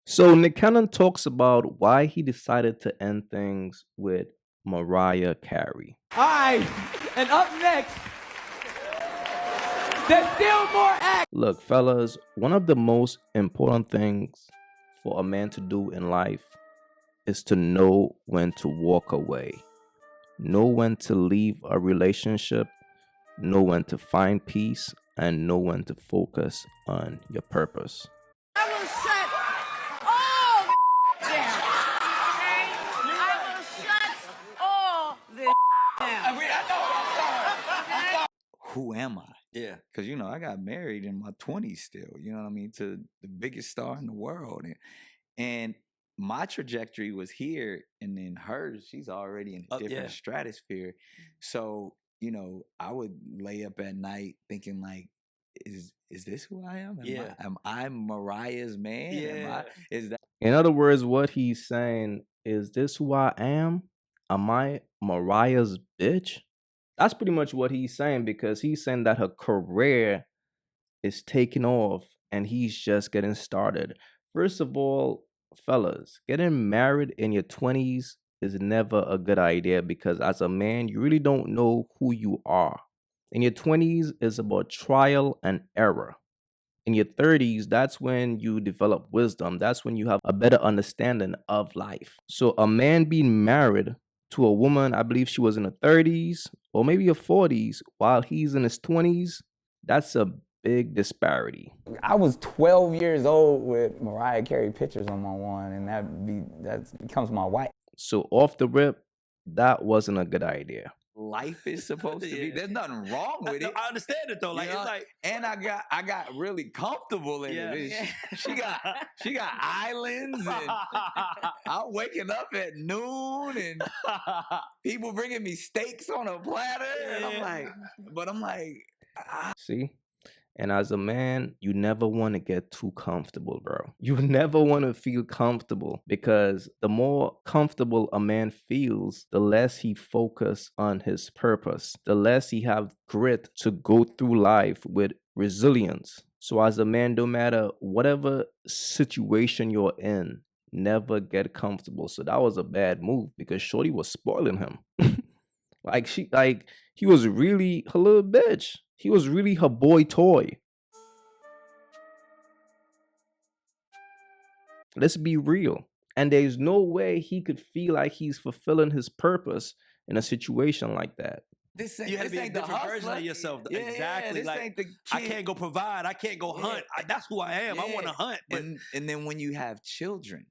So Nick Cannon talks about why he decided to end things with Mariah Carey. All right, and up next, there's still more act. Look, fellas, one of the most important things for a man to do in life is to know when to walk away, know when to leave a relationship, know when to find peace, and know when to focus on your purpose. I will shut all down. Okay? I will shut all this down. Who am I? Yeah. Because, I got married in my 20s still, you know what I mean, to the biggest star in the world. And my trajectory was here, and then hers, she's already in a different stratosphere. So, I would lay up at night thinking like, is this who I am? Am I Mariah's man? Yeah. Is that In other words, what he's saying is this who I am? Am I Mariah's bitch? That's pretty much what he's saying, because he's saying that her career is taking off and he's just getting started. First of all, fellas, getting married in your 20s is never a good idea, because as a man, you really don't know who you are. In your 20s is about trial and error. In your 30s, that's when you develop wisdom. That's when you have a better understanding of life. So a man being married to a woman, I believe she was in her 30s or maybe her 40s, while he's in his 20s, that's a big disparity. I was 12 years old with Mariah Carey pictures on my wall, and that becomes my wife. So off the rip, that wasn't a good idea. life is supposed to be? There's nothing wrong with it. I understand it though. Like You know? it's like And I got really comfortable in it. She got islands, and I'm waking up at noon, and people bringing me steaks on a platter, and I'm like, See? And as a man, you never want to get too comfortable, bro. You never want to feel comfortable, because the more comfortable a man feels, the less he focus on his purpose, the less he have grit to go through life with resilience. So as a man, no matter whatever situation you're in, never get comfortable. So that was a bad move, because Shorty was spoiling him. He was really her little bitch. He was really her boy toy. Let's be real. And there's no way he could feel like he's fulfilling his purpose in a situation like that. you had to be a different version of yourself. Exactly. Like I can't go provide. I can't go hunt. That's who I am. I want to hunt. But and then when you have children,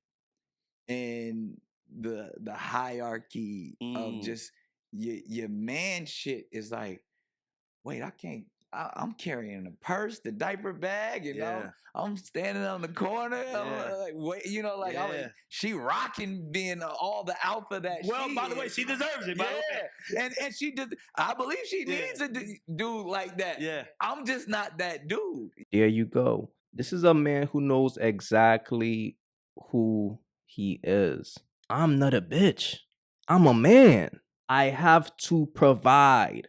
and the hierarchy of just your man shit is like, wait, I can't. I'm carrying a purse, the diaper bag, I'm standing on the corner. I'm like, wait, she rocking being all the alpha that. Well, by the way, she deserves it. By the way. And she did. I believe she needs a dude like that. Yeah, I'm just not that dude. There you go. This is a man who knows exactly who he is. I'm not a bitch. I'm a man. I have to provide.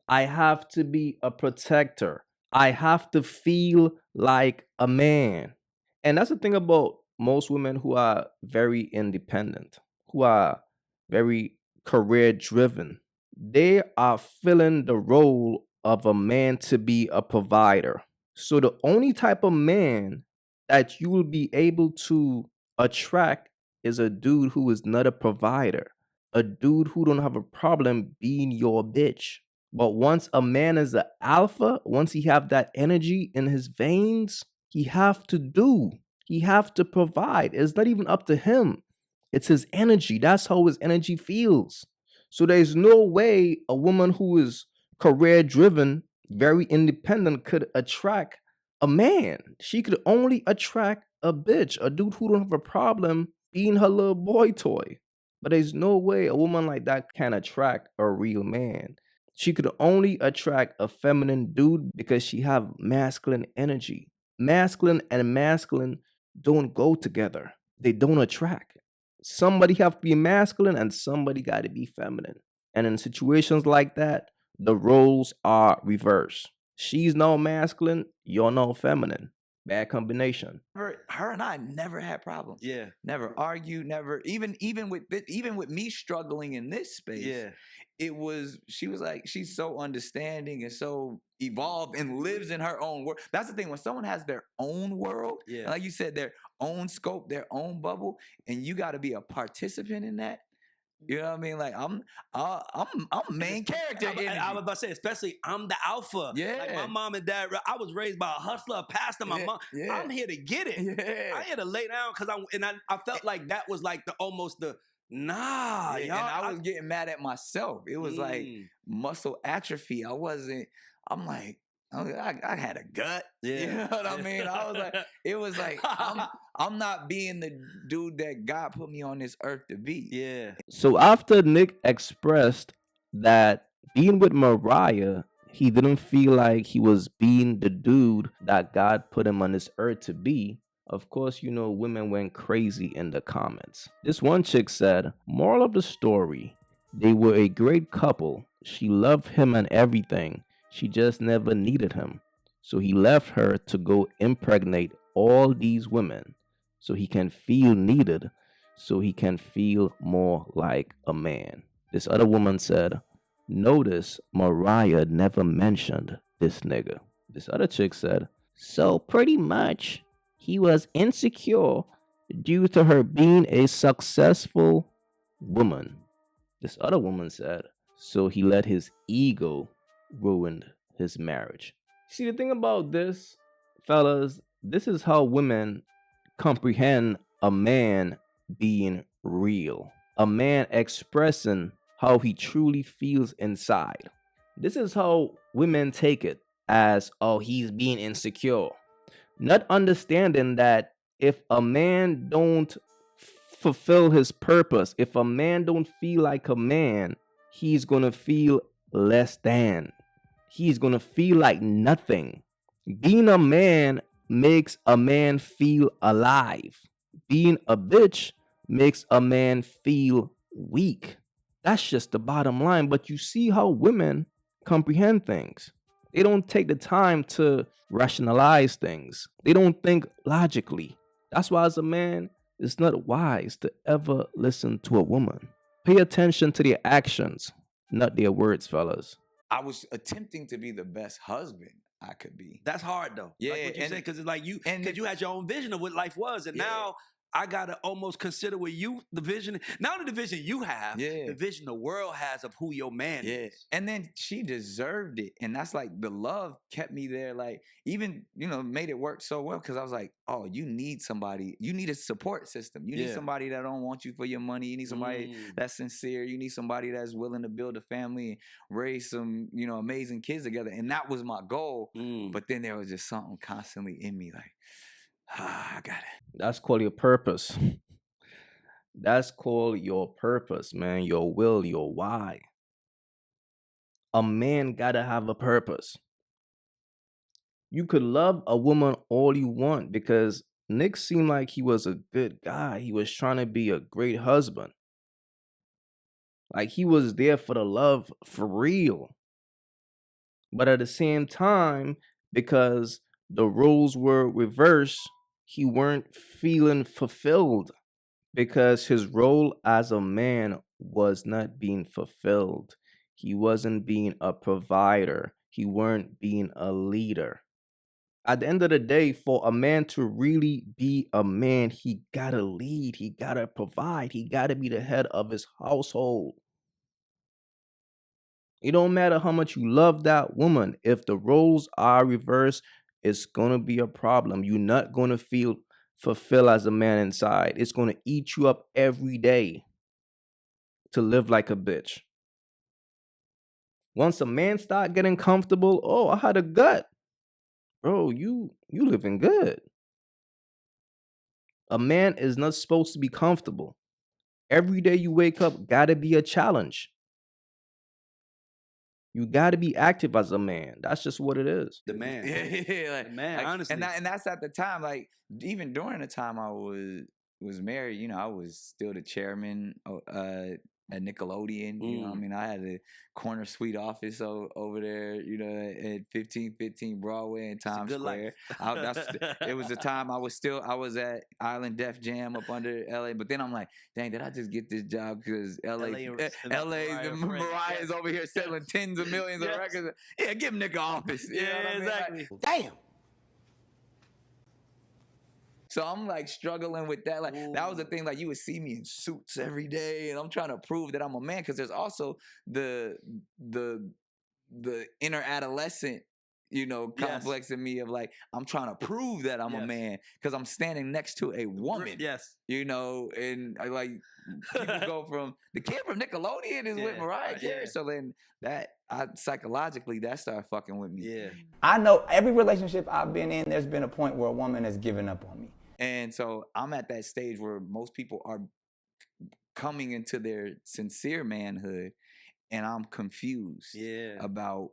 I have to be a protector. I have to feel like a man. And that's the thing about most women who are very independent, who are very career driven. They are filling the role of a man to be a provider. So the only type of man that you will be able to attract is a dude who is not a provider, a dude who don't have a problem being your bitch. But once a man is an alpha, once he have that energy in his veins, he have to provide. It's not even up to him. It's his energy. That's how his energy feels. So there's no way a woman who is career driven, very independent, could attract a man. She could only attract a bitch, a dude who don't have a problem being her little boy toy. But there's no way a woman like that can attract a real man. She could only attract a feminine dude because she have masculine energy. Masculine and masculine don't go together. They don't attract. Somebody have to be masculine and somebody got to be feminine. And in situations like that, the roles are reversed. She's now masculine, you're now feminine. Bad combination. Her and I never had problems. Yeah. Never argued. Never even with me struggling in this space. Yeah. She was like, she's so understanding and so evolved and lives in her own world. That's the thing. When someone has their own world, Yeah. like you said, their own scope, their own bubble, and you got to be a participant in that. You know what I mean? Like I'm main character. I was about to say, especially I'm the alpha. Yeah. Like my mom and dad, I was raised by a hustler, a pastor. My mom, I'm here to get it. Yeah. I had to lay down because I felt like that was like nah. Yeah, y'all, and I was getting mad at myself. It was like muscle atrophy. I'm like, I had a gut. Yeah. You know what I mean? It was like, I'm not being the dude that God put me on this earth to be. Yeah. So after Nick expressed that being with Mariah, he didn't feel like he was being the dude that God put him on this earth to be. Of course, women went crazy in the comments. This one chick said, moral of the story, they were a great couple. She loved him and everything. She just never needed him. So he left her to go impregnate all these women so he can feel needed, so he can feel more like a man. This other woman said, notice Mariah never mentioned this nigga. This other chick said, so pretty much he was insecure due to her being a successful woman. This other woman said, so he let his ego ruin his marriage. See, the thing about this, fellas, this is how women comprehend a man being real, a man expressing how he truly feels inside. This is how women take it as, oh, he's being insecure, not understanding that if a man don't fulfill his purpose, if a man don't feel like a man, he's gonna feel less than. He's gonna feel like nothing. Being a man makes a man feel alive. Being a bitch makes a man feel weak. That's just the bottom line. But you see how women comprehend things. They don't take the time to rationalize things. They don't think logically. That's why, as a man, it's not wise to ever listen to a woman. Pay attention to their actions, not their words, fellas. I was attempting to be the best husband I could be. That's hard though. Yeah, like what you said, because it's like you had your own vision of what life was, and now I gotta almost consider what the vision, not only the vision you have, the vision the world has of who your man is. And then she deserved it, and that's like the love kept me there. Like even made it work so well because I was like, oh, you need somebody. You need a support system. You need somebody that don't want you for your money. You need somebody that's sincere. You need somebody that's willing to build a family and raise some amazing kids together. And that was my goal. But then there was just something constantly in me like, I got it. That's called your purpose. That's called your purpose, man. Your will, your why. A man gotta have a purpose. You could love a woman all you want because Nick seemed like he was a good guy. He was trying to be a great husband. Like he was there for the love for real. But at the same time, because the roles were reversed, he weren't feeling fulfilled because his role as a man was not being fulfilled. He wasn't being a provider. He weren't being a leader. At the end of the day, for a man to really be a man, he gotta lead. He gotta provide. He gotta be the head of his household. It don't matter how much you love that woman. If the roles are reversed, it's going to be a problem. You're not going to feel fulfilled as a man inside. It's going to eat you up every day to live like a bitch. Once a man start getting comfortable, oh, I had a gut. Bro, you living good. A man is not supposed to be comfortable. Every day you wake up, gotta be a challenge. You got to be active as a man. That's just what it is. The man. Like, the man, honestly. And that's at the time, like, even during the time I was married, I was still the chairman at Nickelodeon. You know what I mean? I had a corner suite office over there, you know, at 1515 Broadway in Times Square. It was the time I was at Island Def Jam up under LA, but then I'm like, dang, did I just get this job because Mariah's over here selling tens of millions of records? Yeah, give him nigga office. You know what I mean? Exactly. Like, damn. So I'm like struggling with that. Like that was the thing. Like you would see me in suits every day, and I'm trying to prove that I'm a man. Because there's also the inner adolescent, you know, complex in me of like I'm trying to prove that I'm a man because I'm standing next to a woman. Yes. You know, and I like people go from the kid from Nickelodeon is with Mariah Carey. So then psychologically that started fucking with me. Yeah. I know every relationship I've been in, there's been a point where a woman has given up on me. And so I'm at that stage where most people are coming into their sincere manhood, and I'm confused about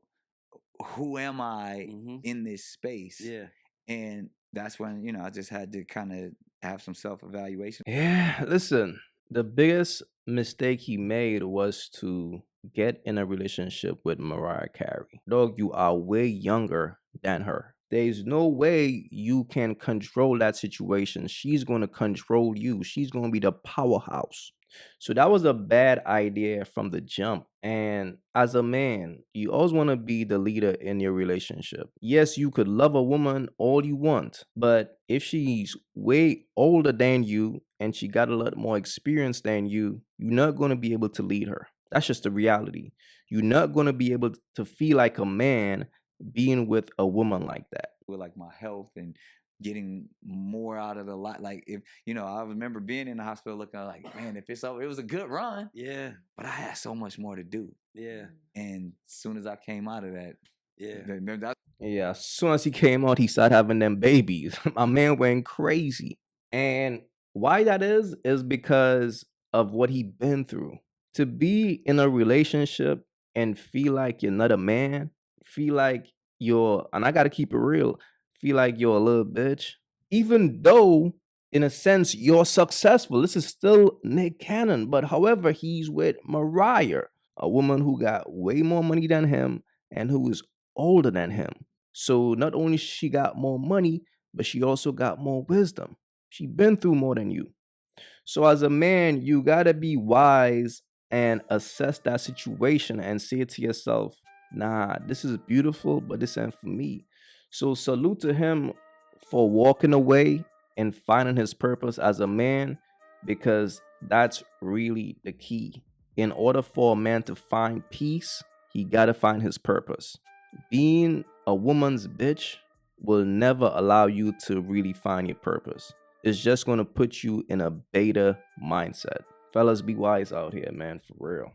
who am I in this space. Yeah. And that's when, you know, I just had to kind of have some self-evaluation. Yeah, listen, the biggest mistake he made was to get in a relationship with Mariah Carey. Dog, you are way younger than her. There's no way you can control that situation. She's going to control you. She's going to be the powerhouse. So that was a bad idea from the jump. And as a man, you always want to be the leader in your relationship. Yes, you could love a woman all you want, but if she's way older than you and she got a lot more experience than you, you're not going to be able to lead her. That's just the reality. You're not going to be able to feel like a man being with a woman like that. With like my health and getting more out of the lot. Like if, you know, I remember being in the hospital looking like, man, if it's over, it was a good run. Yeah. But I had so much more to do. Yeah. And as soon as I came out of that, as soon as he came out, he started having them babies. My man went crazy. And why that is because of what he been through. To be in a relationship and feel like you're not a man, feel like and I gotta keep it real, feel like you're a little bitch, even though in a sense you're successful. This is still Nick Cannon, but however, he's with Mariah, a woman who got way more money than him and who is older than him. So not only she got more money, but she also got more wisdom. She been through more than you. So as a man, you gotta be wise and assess that situation and say to yourself, nah, this is beautiful, but this ain't for me. So salute to him for walking away and finding his purpose as a man, because that's really the key. In order for a man to find peace, he gotta find his purpose. Being a woman's bitch will never allow you to really find your purpose. It's just gonna put you in a beta mindset. Fellas, be wise out here, man, for real.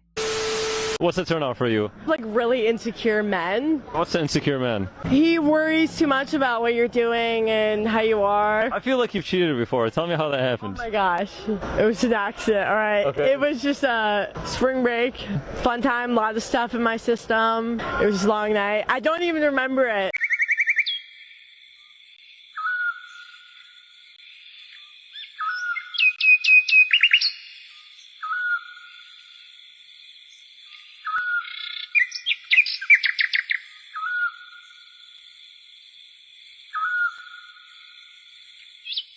What's the turn off for you? Like really insecure men. What's the insecure man? He worries too much about what you're doing and how you are. I feel like you've cheated before. Tell me how that happened. Oh my gosh. It was an accident, all right? Okay. It was just a spring break, fun time, a lot of stuff in my system. It was a long night. I don't even remember it.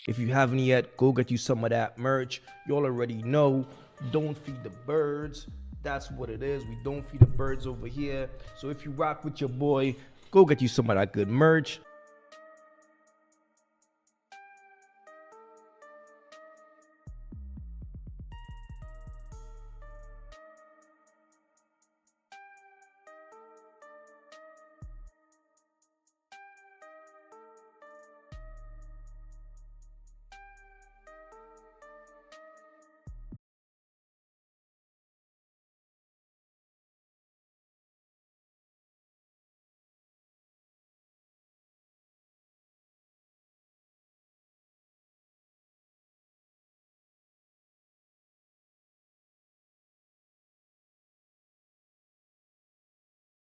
If you haven't yet, go get you some of that merch. You all already know, don't feed the birds. That's what it is. We don't feed the birds over here. So if you rock with your boy, go get you some of that good merch.